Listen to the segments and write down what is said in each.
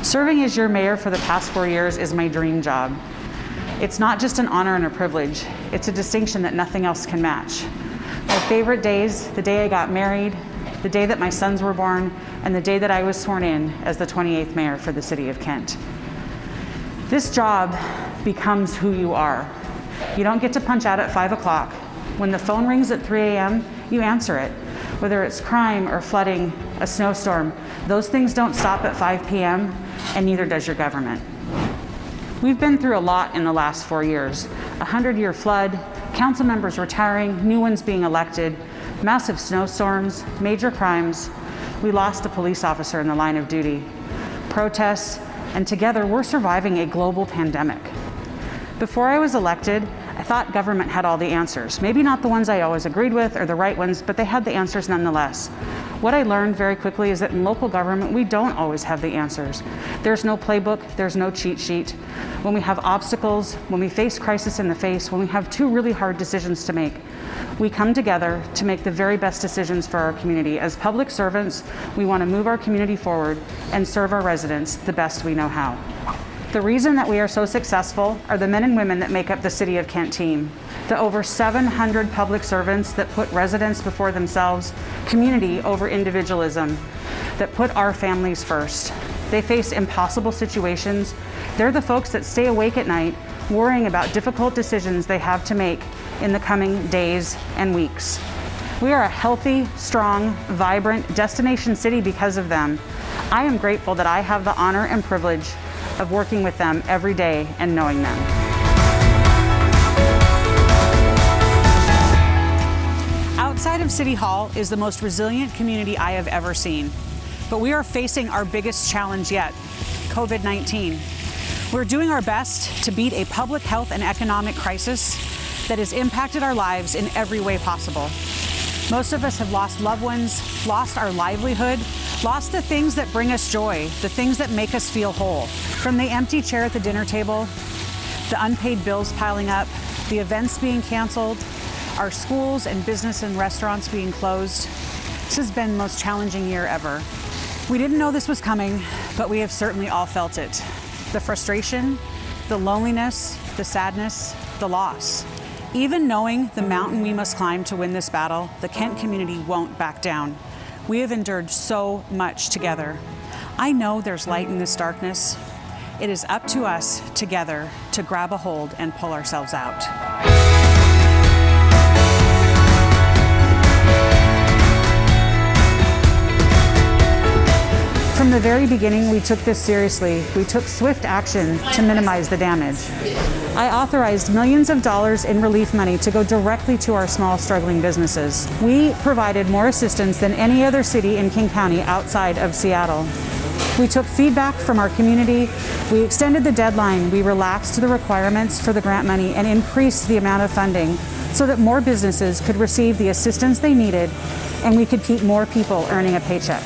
Serving as your mayor for the past 4 years is my dream job. It's not just an honor and a privilege, it's a distinction that nothing else can match. My favorite days, the day I got married, the day that my sons were born, and the day that I was sworn in as the 28th mayor for the city of Kent. This job becomes who you are. You don't get to punch out at 5 o'clock. When the phone rings at 3 a.m., you answer it. Whether it's crime or flooding, a snowstorm, those things don't stop at 5 p.m., and neither does your government. We've been through a lot in the last 4 years. A 100-year flood, council members retiring, new ones being elected, massive snowstorms, major crimes. We lost a police officer in the line of duty, protests, and together we're surviving a global pandemic. Before I was elected, I thought government had all the answers. Maybe not the ones I always agreed with or the right ones, but they had the answers nonetheless. What I learned very quickly is that in local government, we don't always have the answers. There's no playbook, there's no cheat sheet. When we have obstacles, when we face crisis in the face, when we have two really hard decisions to make, we come together to make the very best decisions for our community. As public servants, we want to move our community forward and serve our residents the best we know how. The reason that we are so successful are the men and women that make up the City of Kent team. The over 700 public servants that put residents before themselves, community over individualism, that put our families first. They face impossible situations. They're the folks that stay awake at night worrying about difficult decisions they have to make in the coming days and weeks. We are a healthy, strong, vibrant destination city because of them. I am grateful that I have the honor and privilege of working with them every day and knowing them. Outside of City Hall is the most resilient community I have ever seen. But we are facing our biggest challenge yet, COVID-19. We're doing our best to beat a public health and economic crisis that has impacted our lives in every way possible. Most of us have lost loved ones, lost our livelihood, lost the things that bring us joy, the things that make us feel whole. From the empty chair at the dinner table, the unpaid bills piling up, the events being canceled, our schools and business and restaurants being closed. This has been the most challenging year ever. We didn't know this was coming, but we have certainly all felt it. The frustration, the loneliness, the sadness, the loss. Even knowing the mountain we must climb to win this battle, the Kent community won't back down. We have endured so much together. I know there's light in this darkness. It is up to us together to grab a hold and pull ourselves out. From the very beginning, we took this seriously. We took swift action to minimize the damage. I authorized millions of dollars in relief money to go directly to our small, struggling businesses. We provided more assistance than any other city in King County outside of Seattle. We took feedback from our community. We extended the deadline. We relaxed the requirements for the grant money and increased the amount of funding so that more businesses could receive the assistance they needed and we could keep more people earning a paycheck.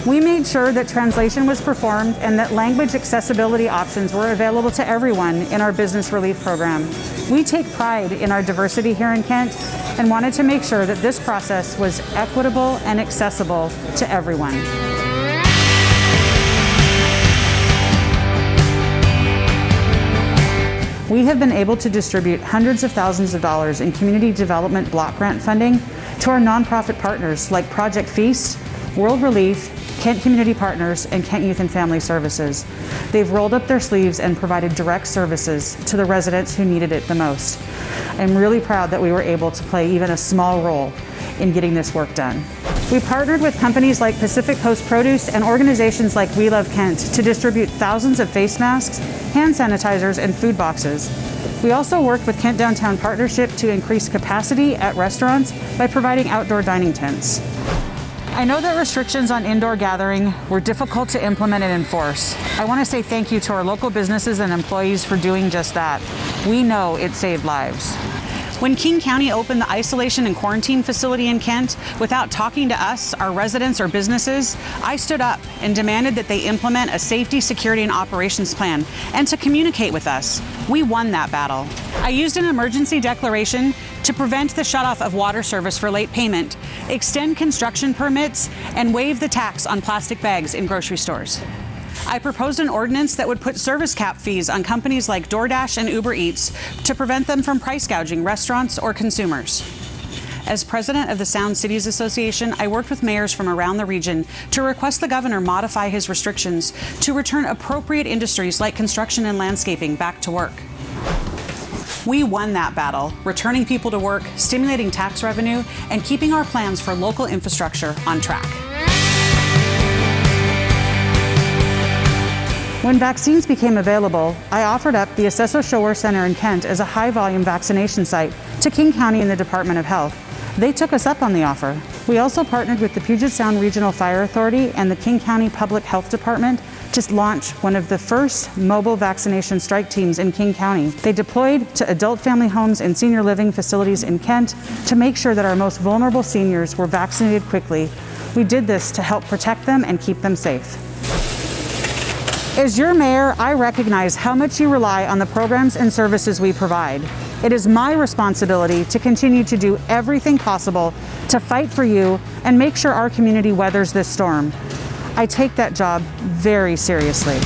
We made sure that translation was performed and that language accessibility options were available to everyone in our business relief program. We take pride in our diversity here in Kent and wanted to make sure that this process was equitable and accessible to everyone. We have been able to distribute hundreds of thousands of dollars in community development block grant funding to our nonprofit partners like Project Feast, World Relief, Kent Community Partners, and Kent Youth and Family Services. They've rolled up their sleeves and provided direct services to the residents who needed it the most. I'm really proud that we were able to play even a small role in getting this work done. We partnered with companies like Pacific Coast Produce and organizations like We Love Kent to distribute thousands of face masks, hand sanitizers, and food boxes. We also worked with Kent Downtown Partnership to increase capacity at restaurants by providing outdoor dining tents. I know that restrictions on indoor gathering were difficult to implement and enforce. I want to say thank you to our local businesses and employees for doing just that. We know it saved lives. When King County opened the isolation and quarantine facility in Kent, without talking to us, our residents or businesses, I stood up and demanded that they implement a safety, security, and operations plan and to communicate with us. We won that battle. I used an emergency declaration to prevent the shutoff of water service for late payment, extend construction permits, and waive the tax on plastic bags in grocery stores. I proposed an ordinance that would put service cap fees on companies like DoorDash and Uber Eats to prevent them from price gouging restaurants or consumers. As president of the Sound Cities Association, I worked with mayors from around the region to request the governor modify his restrictions to return appropriate industries like construction and landscaping back to work. We won that battle, returning people to work, stimulating tax revenue, and keeping our plans for local infrastructure on track. When vaccines became available, I offered up the Acesso Shower Center in Kent as a high-volume vaccination site to King County and the Department of Health. They took us up on the offer. We also partnered with the Puget Sound Regional Fire Authority and the King County Public Health Department to launch one of the first mobile vaccination strike teams in King County. They deployed to adult family homes and senior living facilities in Kent to make sure that our most vulnerable seniors were vaccinated quickly. We did this to help protect them and keep them safe. As your mayor, I recognize how much you rely on the programs and services we provide. It is my responsibility to continue to do everything possible to fight for you and make sure our community weathers this storm. I take that job very seriously.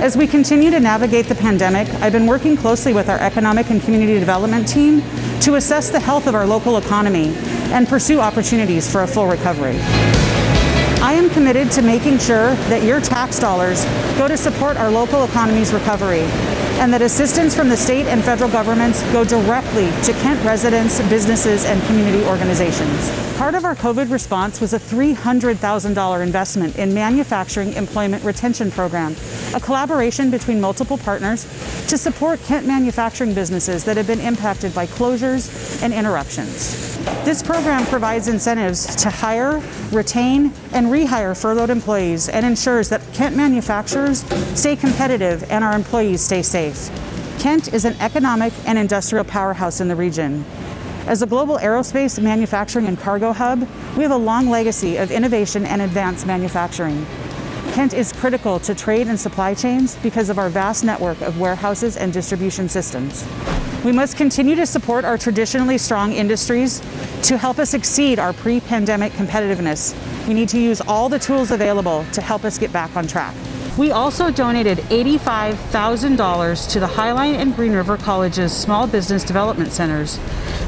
As we continue to navigate the pandemic, I've been working closely with our economic and community development team to assess the health of our local economy and pursue opportunities for a full recovery. I am committed to making sure that your tax dollars go to support our local economy's recovery, and that assistance from the state and federal governments go directly to Kent residents, businesses, and community organizations. Part of our COVID response was a $300,000 investment in Manufacturing Employment Retention Program, a collaboration between multiple partners to support Kent manufacturing businesses that have been impacted by closures and interruptions. This program provides incentives to hire, retain, and rehire furloughed employees and ensures that Kent manufacturers stay competitive and our employees stay safe. Kent is an economic and industrial powerhouse in the region. As a global aerospace, manufacturing, and cargo hub, we have a long legacy of innovation and advanced manufacturing. Kent is critical to trade and supply chains because of our vast network of warehouses and distribution systems. We must continue to support our traditionally strong industries to help us exceed our pre-pandemic competitiveness. We need to use all the tools available to help us get back on track. We also donated $85,000 to the Highline and Green River College's Small Business Development Centers.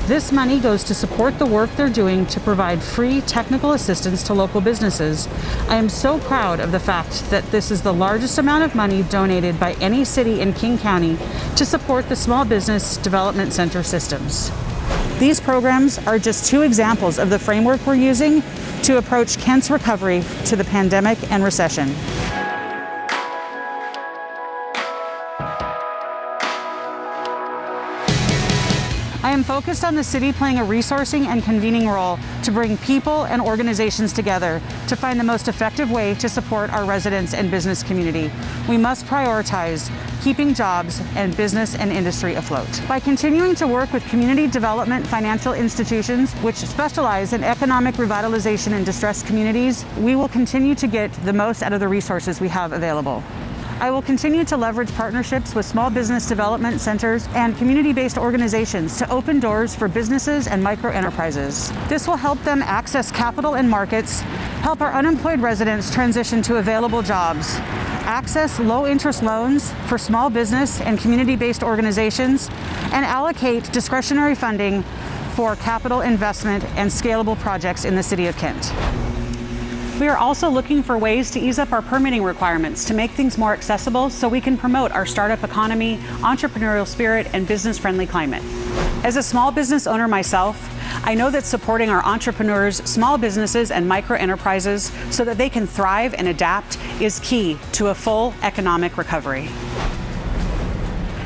This money goes to support the work they're doing to provide free technical assistance to local businesses. I am so proud of the fact that this is the largest amount of money donated by any city in King County to support the Small Business Development Center systems. These programs are just two examples of the framework we're using to approach Kent's recovery to the pandemic and recession. I am focused on the city playing a resourcing and convening role to bring people and organizations together to find the most effective way to support our residents and business community. We must prioritize keeping jobs and business and industry afloat. By continuing to work with community development financial institutions, which specialize in economic revitalization in distressed communities, we will continue to get the most out of the resources we have available. I will continue to leverage partnerships with small business development centers and community-based organizations to open doors for businesses and micro enterprises. This will help them access capital and markets, help our unemployed residents transition to available jobs, access low-interest loans for small business and community-based organizations, and allocate discretionary funding for capital investment and scalable projects in the city of Kent. We are also looking for ways to ease up our permitting requirements to make things more accessible so we can promote our startup economy, entrepreneurial spirit, and business-friendly climate. As a small business owner myself, I know that supporting our entrepreneurs, small businesses, and micro enterprises so that they can thrive and adapt is key to a full economic recovery.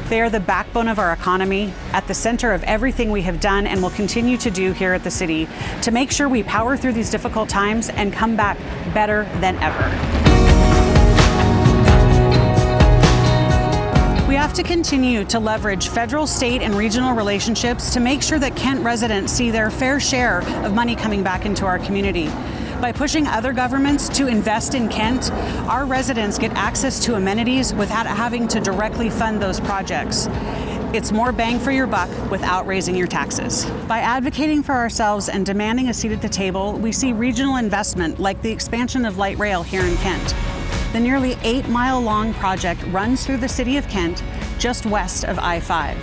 They are the backbone of our economy, at the center of everything we have done and will continue to do here at the city to make sure we power through these difficult times and come back better than ever. We have to continue to leverage federal, state, and regional relationships to make sure that Kent residents see their fair share of money coming back into our community. By pushing other governments to invest in Kent, our residents get access to amenities without having to directly fund those projects. It's more bang for your buck without raising your taxes. By advocating for ourselves and demanding a seat at the table, we see regional investment like the expansion of light rail here in Kent. The nearly 8-mile-long project runs through the city of Kent, just west of I-5.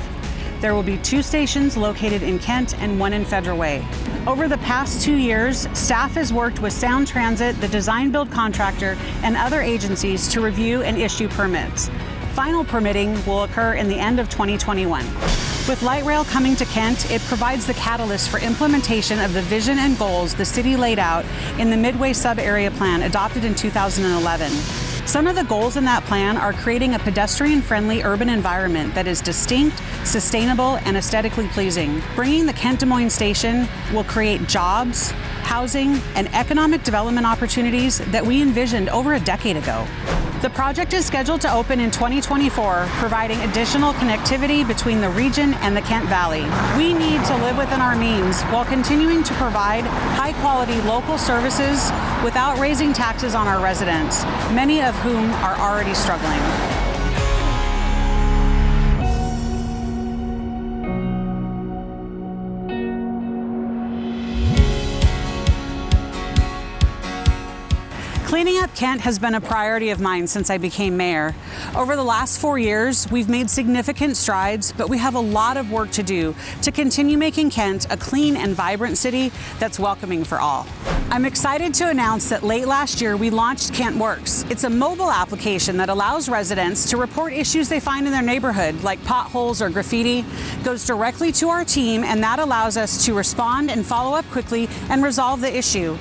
There will be 2 stations located in Kent and 1 in Federal Way. Over the past 2 years, staff has worked with Sound Transit, the design-build contractor, and other agencies to review and issue permits. Final permitting will occur in the end of 2021. With light rail coming to Kent, it provides the catalyst for implementation of the vision and goals the city laid out in the Midway Sub-Area Plan adopted in 2011. Some of the goals in that plan are creating a pedestrian-friendly urban environment that is distinct, sustainable, and aesthetically pleasing. Bringing the Kent Des Moines station will create jobs, housing, and economic development opportunities that we envisioned over a decade ago. The project is scheduled to open in 2024, providing additional connectivity between the region and the Kent Valley. We need to live within our means while continuing to provide high-quality local services without raising taxes on our residents, many of whom are already struggling. Cleaning up Kent has been a priority of mine since I became mayor. Over the last 4 years, we've made significant strides, but we have a lot of work to do to continue making Kent a clean and vibrant city that's welcoming for all. I'm excited to announce that late last year, we launched Kent Works. It's a mobile application that allows residents to report issues they find in their neighborhood, like potholes or graffiti. It goes directly to our team, and that allows us to respond and follow up quickly and resolve the issue.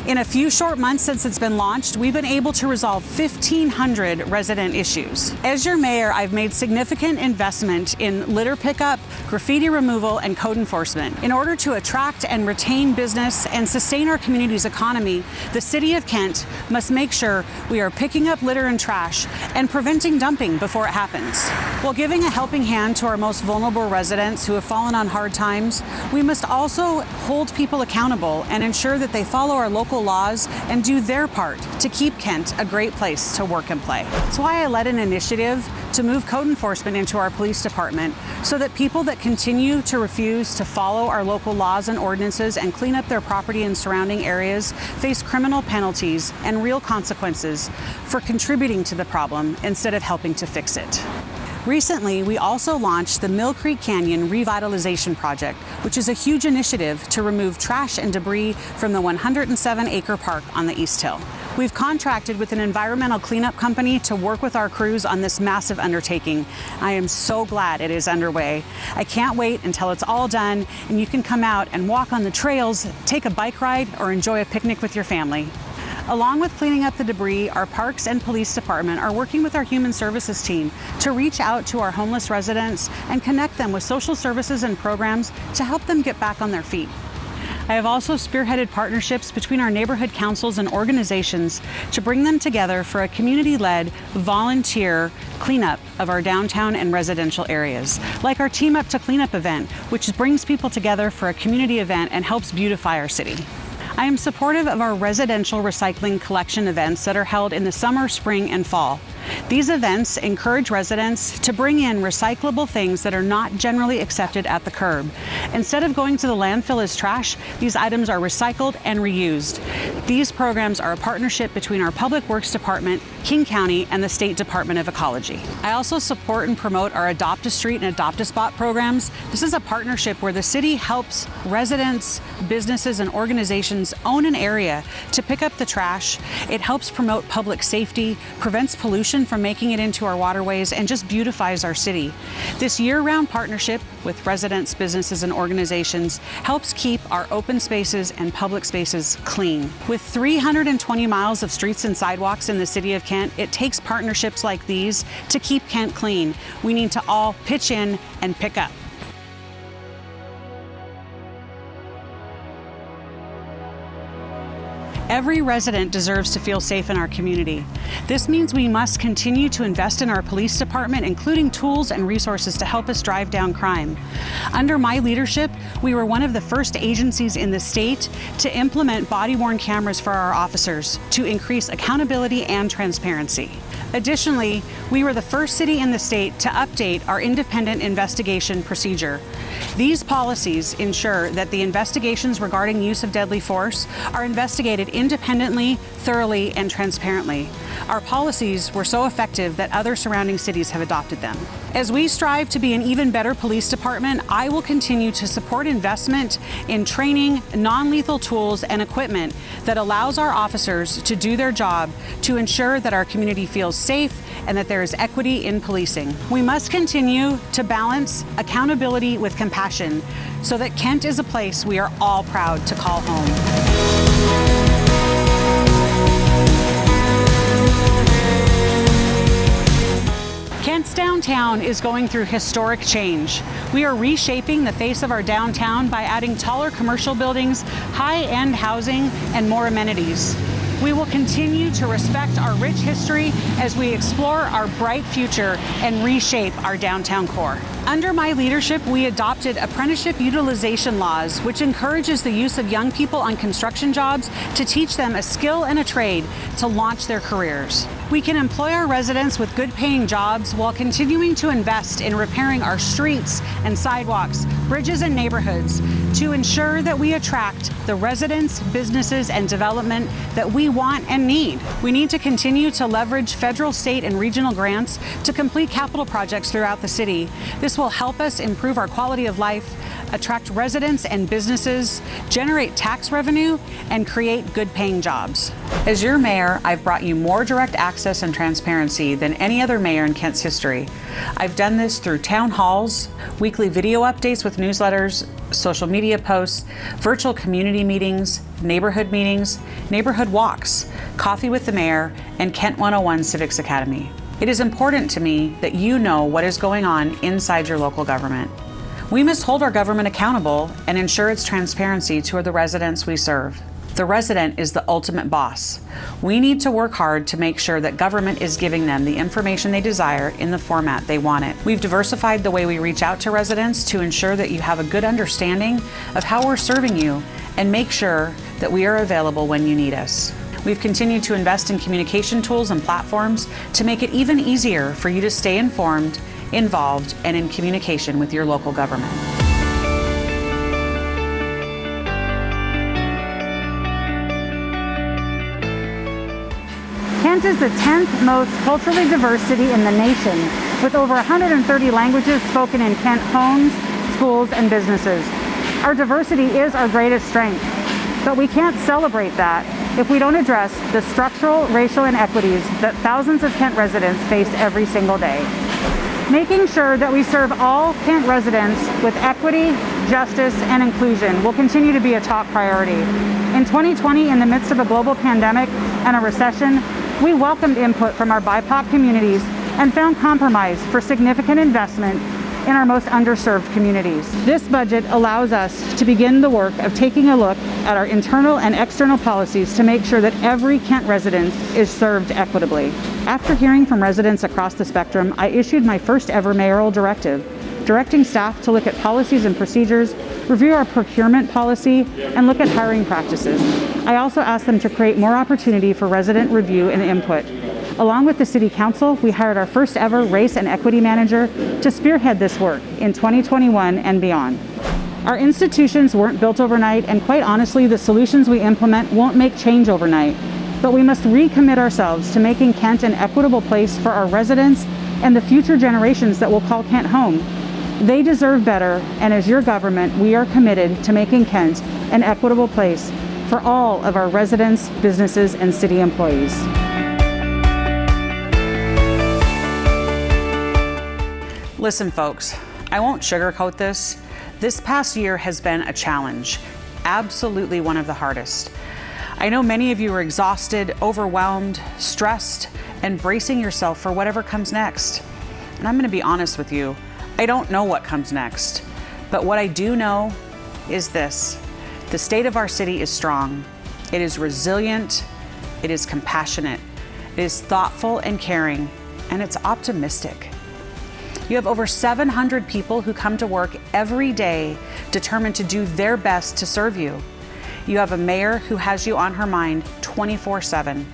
In a few short months since it's been launched, we've been able to resolve 1,500 resident issues. As your mayor, I've made significant investment in litter pickup, graffiti removal, and code enforcement. In order to attract and retain business and sustain our community's economy, the City of Kent must make sure we are picking up litter and trash and preventing dumping before it happens. While giving a helping hand to our most vulnerable residents who have fallen on hard times, we must also hold people accountable and ensure that they follow our local laws and do their part to keep Kent a great place to work and play. That's why I led an initiative to move code enforcement into our police department so that people that continue to refuse to follow our local laws and ordinances and clean up their property and surrounding areas face criminal penalties and real consequences for contributing to the problem instead of helping to fix it. Recently, we also launched the Mill Creek Canyon Revitalization Project, which is a huge initiative to remove trash and debris from the 107-acre park on the East Hill. We've contracted with an environmental cleanup company to work with our crews on this massive undertaking. I am so glad it is underway. I can't wait until it's all done and you can come out and walk on the trails, take a bike ride, or enjoy a picnic with your family. Along with cleaning up the debris, our Parks and Police Department are working with our Human Services team to reach out to our homeless residents and connect them with social services and programs to help them get back on their feet. I have also spearheaded partnerships between our neighborhood councils and organizations to bring them together for a community-led, volunteer cleanup of our downtown and residential areas, like our Team Up to Cleanup event, which brings people together for a community event and helps beautify our city. I am supportive of our residential recycling collection events that are held in the summer, spring, and fall. These events encourage residents to bring in recyclable things that are not generally accepted at the curb. Instead of going to the landfill as trash, these items are recycled and reused. These programs are a partnership between our Public Works Department, King County, and the State Department of Ecology. I also support and promote our Adopt a Street and Adopt a Spot programs. This is a partnership where the city helps residents, businesses, and organizations own an area to pick up the trash. It helps promote public safety, prevents pollution from making it into our waterways, and just beautifies our city. This year-round partnership with residents, businesses, and organizations helps keep our open spaces and public spaces clean. With 320 miles of streets and sidewalks in the city of Kent, it takes partnerships like these to keep Kent clean. We need to all pitch in and pick up. Every resident deserves to feel safe in our community. This means we must continue to invest in our police department, including tools and resources to help us drive down crime. Under my leadership, we were one of the first agencies in the state to implement body-worn cameras for our officers to increase accountability and transparency. Additionally, we were the first city in the state to update our independent investigation procedure. These policies ensure that the investigations regarding use of deadly force are investigated independently, thoroughly, and transparently. Our policies were so effective that other surrounding cities have adopted them. As we strive to be an even better police department, I will continue to support investment in training, non-lethal tools, and equipment that allows our officers to do their job to ensure that our community feels safe and that there is equity in policing. We must continue to balance accountability with compassion so that Kent is a place we are all proud to call home. Kent's downtown is going through historic change. We are reshaping the face of our downtown by adding taller commercial buildings, high-end housing, and more amenities. We will continue to respect our rich history as we explore our bright future and reshape our downtown core. Under my leadership, we adopted apprenticeship utilization laws, which encourages the use of young people on construction jobs to teach them a skill and a trade to launch their careers. We can employ our residents with good-paying jobs while continuing to invest in repairing our streets and sidewalks, bridges and neighborhoods to ensure that we attract the residents, businesses, and development that we want and need. We need to continue to leverage federal, state, and regional grants to complete capital projects throughout the city. This will help us improve our quality of life, attract residents and businesses, generate tax revenue, and create good-paying jobs. As your mayor, I've brought you more direct access and transparency than any other mayor in Kent's history. I've done this through town halls, weekly video updates with newsletters, social media posts, virtual community meetings, neighborhood walks, coffee with the mayor, and Kent 101 Civics Academy. It is important to me that you know what is going on inside your local government. We must hold our government accountable and ensure its transparency to the residents we serve. The resident is the ultimate boss. We need to work hard to make sure that government is giving them the information they desire in the format they want it. We've diversified the way we reach out to residents to ensure that you have a good understanding of how we're serving you and make sure that we are available when you need us. We've continued to invest in communication tools and platforms to make it even easier for you to stay informed, involved, and in communication with your local government. Kent is the 10th most culturally diverse city in the nation, with over 130 languages spoken in Kent homes, schools, and businesses. Our diversity is our greatest strength, but we can't celebrate that if we don't address the structural racial inequities that thousands of Kent residents face every single day. Making sure that we serve all Kent residents with equity, justice, and inclusion will continue to be a top priority. In 2020, in the midst of a global pandemic and a recession, we welcomed input from our BIPOC communities and found compromise for significant investment in our most underserved communities. This budget allows us to begin the work of taking a look at our internal and external policies to make sure that every Kent resident is served equitably. After hearing from residents across the spectrum, I issued my first ever mayoral directive, directing staff to look at policies and procedures, review our procurement policy, and look at hiring practices. I also asked them to create more opportunity for resident review and input. Along with the City Council, we hired our first ever race and equity manager to spearhead this work in 2021 and beyond. Our institutions weren't built overnight, and quite honestly, the solutions we implement won't make change overnight. But we must recommit ourselves to making Kent an equitable place for our residents and the future generations that will call Kent home. They deserve better, and as your government, we are committed to making Kent an equitable place for all of our residents, businesses, and city employees. Listen, folks, I won't sugarcoat this. This past year has been a challenge, absolutely one of the hardest. I know many of you are exhausted, overwhelmed, stressed, and bracing yourself for whatever comes next. And I'm gonna be honest with you, I don't know what comes next, but what I do know is this: the state of our city is strong. It is resilient, it is compassionate, it is thoughtful and caring, and it's optimistic. You have over 700 people who come to work every day determined to do their best to serve you. You have a mayor who has you on her mind 24/7.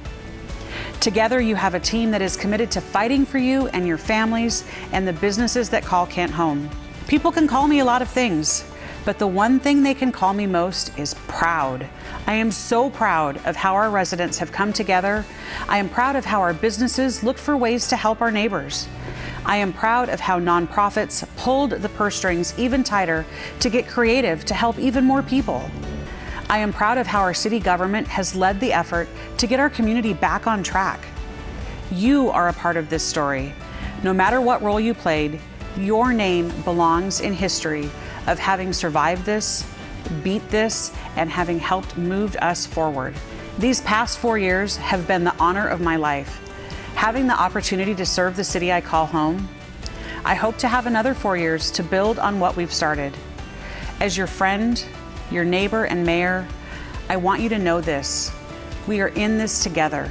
Together, you have a team that is committed to fighting for you and your families and the businesses that call Kent home. People can call me a lot of things, but the one thing they can call me most is proud. I am so proud of how our residents have come together. I am proud of how our businesses looked for ways to help our neighbors. I am proud of how nonprofits pulled the purse strings even tighter to get creative to help even more people. I am proud of how our city government has led the effort to get our community back on track. You are a part of this story. No matter what role you played, your name belongs in history of having survived this, beat this, and having helped move us forward. These past 4 years have been the honor of my life. Having the opportunity to serve the city I call home, I hope to have another 4 years to build on what we've started. As your friend, your neighbor and mayor, I want you to know this. We are in this together.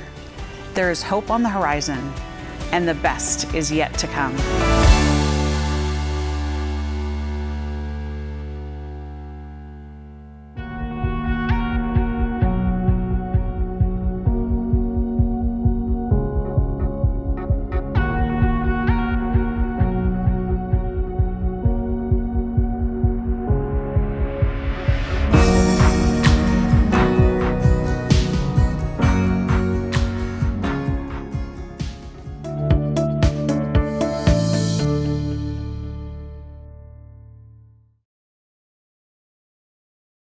There is hope on the horizon, and the best is yet to come.